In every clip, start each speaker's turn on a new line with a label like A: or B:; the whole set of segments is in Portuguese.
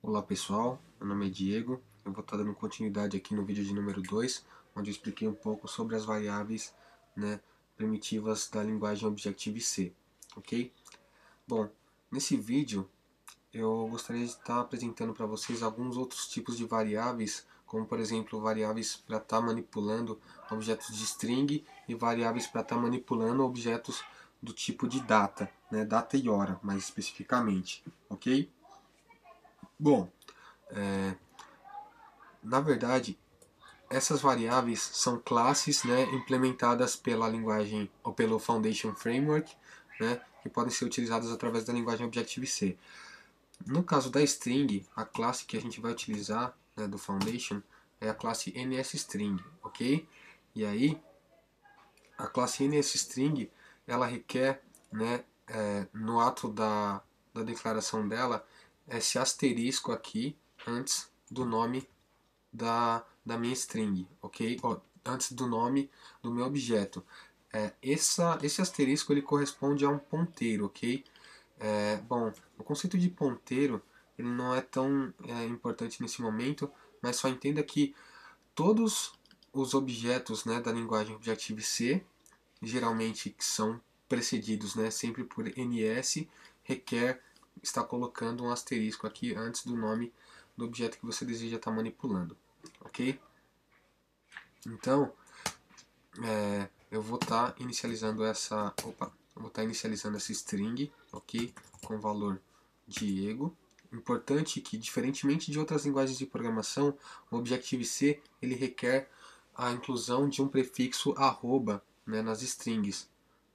A: Olá pessoal, meu nome é Diego, eu vou estar dando continuidade aqui no vídeo de número 2, onde eu expliquei um pouco sobre as variáveis, primitivas da linguagem Objective-C, ok? Bom, nesse vídeo eu gostaria de estar apresentando para vocês alguns outros tipos de variáveis, como por exemplo variáveis para estar manipulando objetos de string e variáveis para estar manipulando objetos do tipo de data, data e hora mais especificamente, ok? Bom, na verdade, essas variáveis são classes, implementadas pela linguagem ou pelo Foundation Framework, que podem ser utilizadas através da linguagem Objective-C. No caso da string, a classe que a gente vai utilizar, do Foundation é a classe NSString, ok? E aí, a classe NSString, ela requer, no ato da declaração dela, esse asterisco aqui antes do nome da minha string, ok? Antes do nome do meu objeto. Esse asterisco ele corresponde a um ponteiro, ok? Bom, o conceito de ponteiro ele não é tão importante nesse momento, mas só entenda que todos os objetos da linguagem Objective-C, geralmente que são precedidos sempre por NS, requer estar colocando um asterisco aqui antes do nome do objeto que você deseja estar manipulando, ok? Então, eu vou estar inicializando essa string, ok? Com valor Diego. Importante que, diferentemente de outras linguagens de programação, o Objective-C ele requer a inclusão de um prefixo arroba, nas strings,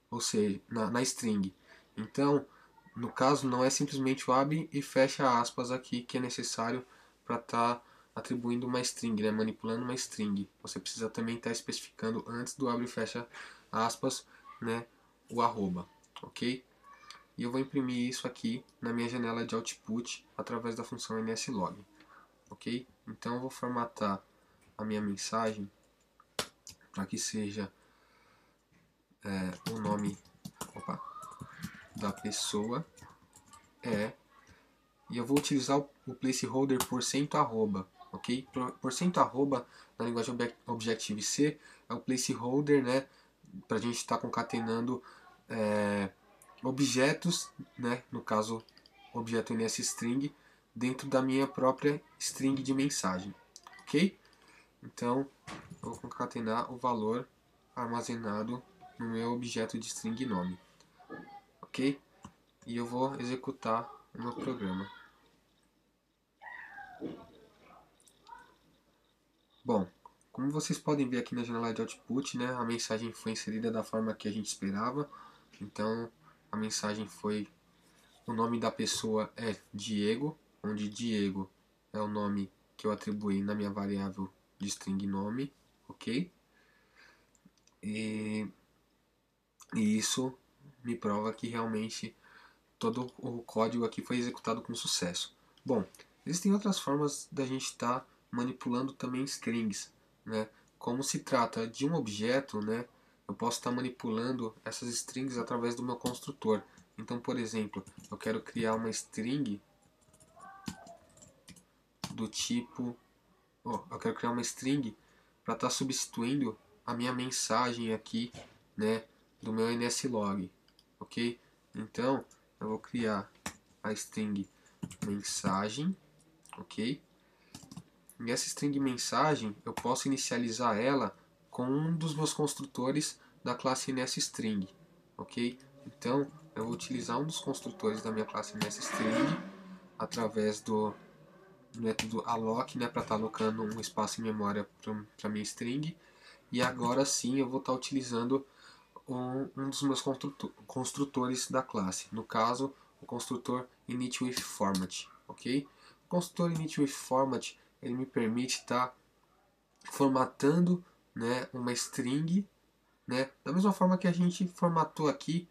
A: ou seja, na string. Então, no caso, não é simplesmente o abre e fecha aspas aqui que é necessário para estar atribuindo uma string, manipulando uma string. Você precisa também estar especificando antes do abre e fecha aspas, o arroba, ok? E eu vou imprimir isso aqui na minha janela de output através da função nslog, ok? Então eu vou formatar a minha mensagem para que seja o nome da pessoa e eu vou utilizar o placeholder %arroba, ok? %arroba na linguagem Objective-C é o placeholder, para a gente estar concatenando objetos, no caso objeto NSString, dentro da minha própria string de mensagem, ok? Então, eu vou concatenar o valor armazenado no meu objeto de string nome, ok? E eu vou executar o meu programa. Bom, como vocês podem ver aqui na janela de output, a mensagem foi inserida da forma que a gente esperava. Então, a mensagem foi: o nome da pessoa é Diego, onde Diego é o nome que eu atribuí na minha variável de string nome, ok? E isso me prova que realmente todo o código aqui foi executado com sucesso. Bom, existem outras formas da gente estar manipulando também strings, Como se trata de um objeto, eu posso estar manipulando essas strings através do meu construtor. Então, por exemplo, eu quero criar uma string do tipo, eu quero criar uma string para estar substituindo a minha mensagem aqui, do meu nslog, ok? Então, eu vou criar a string mensagem, ok? E essa string mensagem eu posso inicializar ela com um dos meus construtores da classe NSString, ok? Então eu vou utilizar um dos construtores da minha classe NSString através do método alloc, para estar alocando um espaço em memória para minha string. E agora sim eu vou estar utilizando um dos meus construtores da classe, no caso o construtor initWithFormat, ok? O construtor initWithFormat ele me permite estar formatando, uma string, da mesma forma que a gente formatou aqui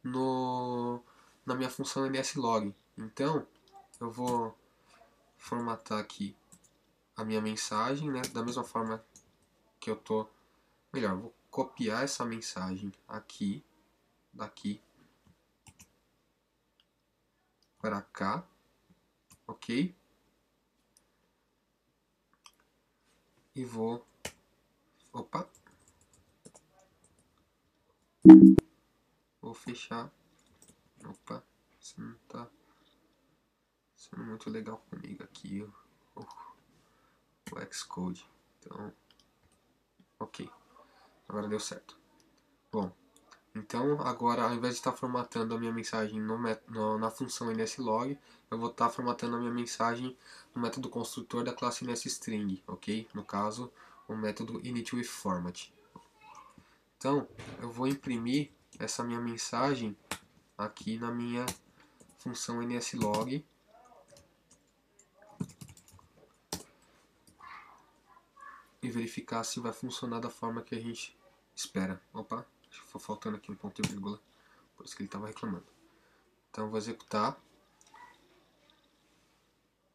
A: na minha função nslog. Então eu vou formatar aqui a minha mensagem, da mesma forma que eu tô, melhor, vou copiar essa mensagem aqui, daqui para cá, ok? e vou... Opa! Vou fechar. Opa, você não tá sendo muito legal comigo aqui, o Xcode. Então, ok. Agora deu certo. Bom, então agora ao invés de estar formatando a minha mensagem na função nslog, eu vou estar formatando a minha mensagem no método construtor da classe nSstring, ok? No caso, o método initWithFormat. Então, eu vou imprimir essa minha mensagem aqui na minha função nslog. E verificar se vai funcionar da forma que a gente espera. Opa, acho que foi faltando aqui um ponto e vírgula, por isso que ele estava reclamando. Então eu vou executar.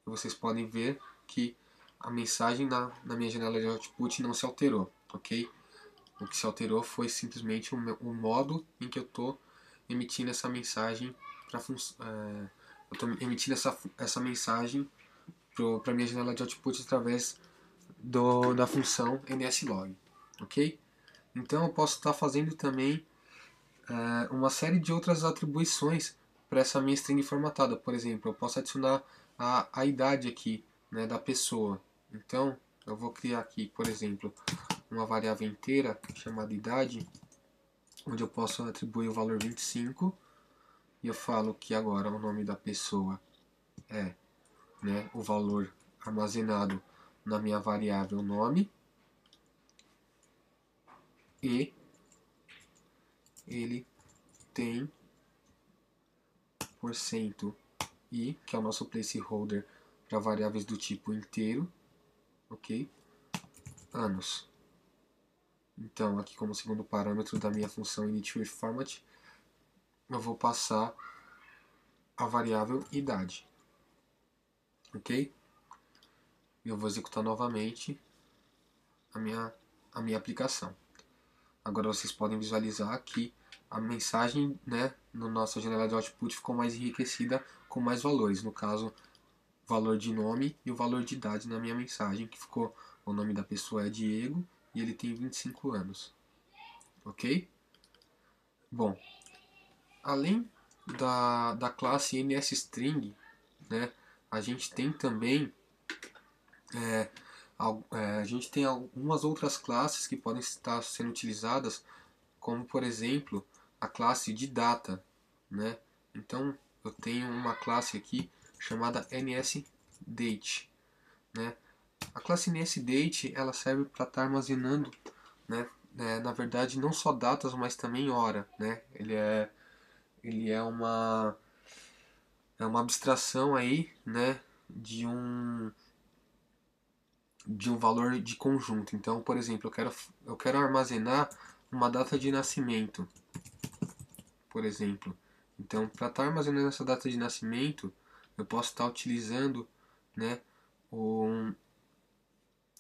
A: E vocês podem ver que a mensagem na minha janela de output não se alterou, ok? O que se alterou foi simplesmente o modo em que eu estou emitindo essa mensagem para eu estou emitindo essa mensagem para minha janela de output através da função nslog, ok? Então eu posso estar fazendo também uma série de outras atribuições para essa minha string formatada. Por exemplo, eu posso adicionar a idade aqui, né, da pessoa. Então eu vou criar aqui, por exemplo, uma variável inteira chamada idade, onde eu posso atribuir o valor 25 e eu falo que agora o nome da pessoa é, né, o valor armazenado na minha variável nome e ele tem porcento i, que é o nosso placeholder para variáveis do tipo inteiro, ok? Anos. Então, aqui como segundo parâmetro da minha função initWithFormat, eu vou passar a variável idade, ok? Eu vou executar novamente a minha aplicação. Agora vocês podem visualizar que a mensagem, né, na nossa janela de output ficou mais enriquecida com mais valores. No caso, o valor de nome e o valor de idade na minha mensagem, que ficou, o nome da pessoa é Diego e ele tem 25 anos. Ok? Bom, além da classe NSString, né, a gente tem também a gente tem algumas outras classes que podem estar sendo utilizadas, como por exemplo a classe de data, né? Então eu tenho uma classe aqui chamada NSDate, né? A classe NSDate ela serve para estar armazenando, né? Na verdade não só datas, mas também hora, né? Ele é uma abstração aí, né? De um valor de conjunto. Então, por exemplo, eu quero armazenar uma data de nascimento, por exemplo. Então, para estar armazenando essa data de nascimento, eu posso estar utilizando, né,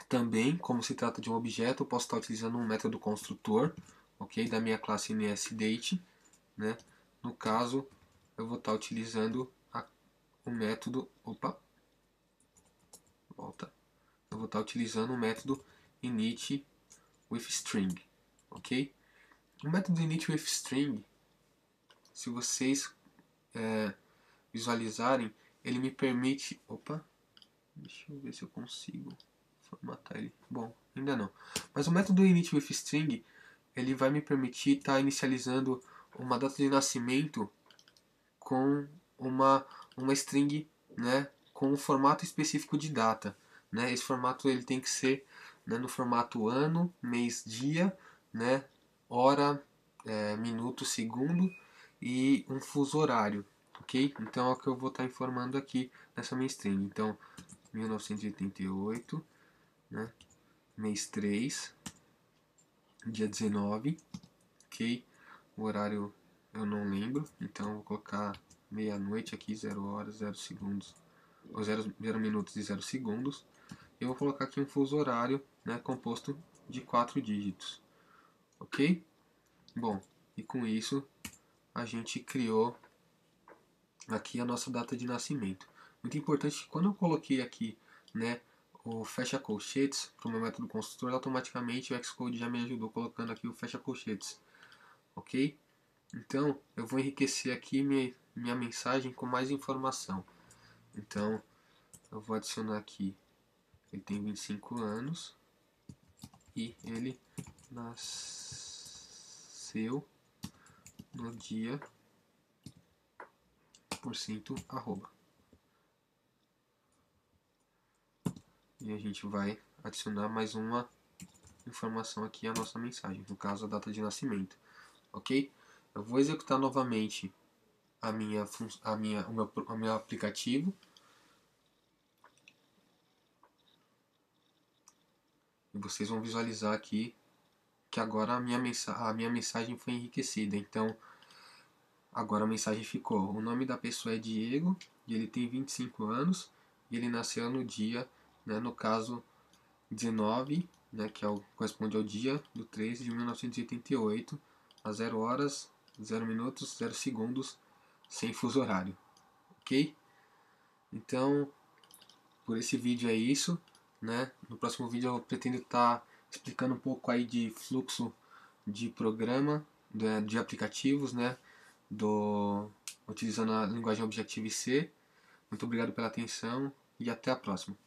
A: também, como se trata de um objeto, eu posso estar utilizando um método construtor, ok, da minha classe NSDate, né. No caso, eu vou estar utilizando o método, volta, eu vou estar utilizando o método initWithString, ok? O método initWithString, se vocês visualizarem, ele me permite, deixa eu ver se eu consigo formatar ele. Bom, ainda não. Mas o método initWithString, ele vai me permitir estar inicializando uma data de nascimento com uma string, né, com um formato específico de data, né? Esse formato ele tem que ser, né, no formato ano, mês, dia, né, hora, minuto, segundo e um fuso horário, ok? Então é o que eu vou estar informando aqui nessa minha string. Então 1988, né, mês 3, dia 19, ok? O horário eu não lembro, então eu vou colocar meia-noite aqui, 0 horas, 0 segundos, ou 0 minutos e 0 segundos. Eu vou colocar aqui um fuso horário, né, composto de 4 dígitos, ok? Bom, e com isso a gente criou aqui a nossa data de nascimento. Muito importante que quando eu coloquei aqui, né, o fecha colchetes para o meu método construtor, automaticamente o Xcode já me ajudou colocando aqui o fecha colchetes, ok? Então eu vou enriquecer aqui minha mensagem com mais informação. Então eu vou adicionar aqui, ele tem 25 anos e ele nasceu no dia % arroba. E a gente vai adicionar mais uma informação aqui à nossa mensagem, no caso a data de nascimento, ok? Eu vou executar novamente o meu aplicativo e vocês vão visualizar aqui que agora a minha mensagem foi enriquecida. Então agora a mensagem ficou: o nome da pessoa é Diego e ele tem 25 anos e ele nasceu no dia, né, no caso 19, né, que corresponde ao dia do 13 de 1988, às 0 horas, 0 minutos, 0 segundos, sem fuso horário, ok? Então, por esse vídeo é isso, né? No próximo vídeo eu pretendo estar explicando um pouco aí de fluxo de programa, de aplicativos, né? Utilizando a linguagem Objective-C. Muito obrigado pela atenção e até a próxima.